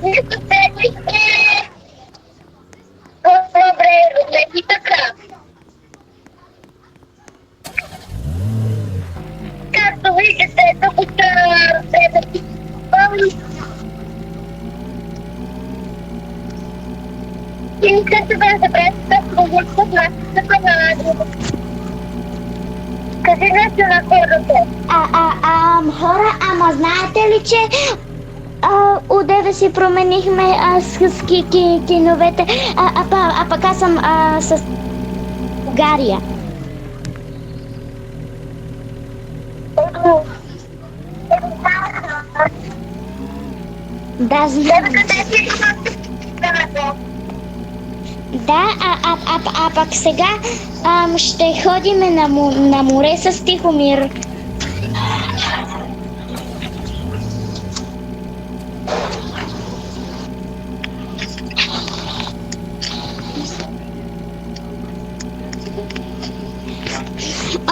Нищо седмица. Добре, и така. Както виждате, тук се и като бе забрати, да кажи нещо на хората. Хора, ама знаете ли, че одеве си променихме с киновете, пък аз съм с Гария. Да, знам. Да, пък сега ще ходиме на море с Тихомир.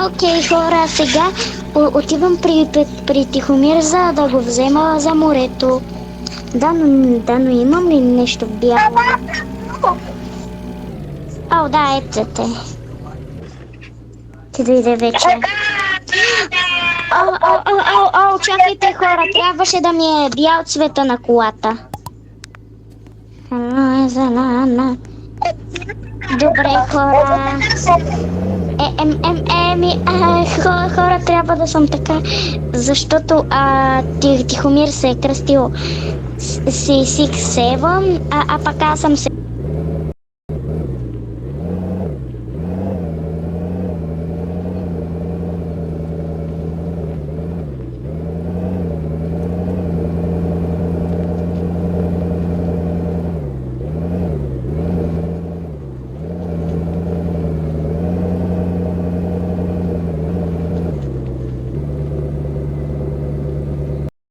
Окей, хора, сега отивам при Тихомир, за да го взема за морето. Да, но имам ли нещо бяло? О, да, ето те. Ти дойде вече. Чакайте, хора, трябваше да ми е бял цвета на колата. Добре, хора. Хора, трябва да съм така, защото Тихомир се е кръстил Сиксева, пък аз съм се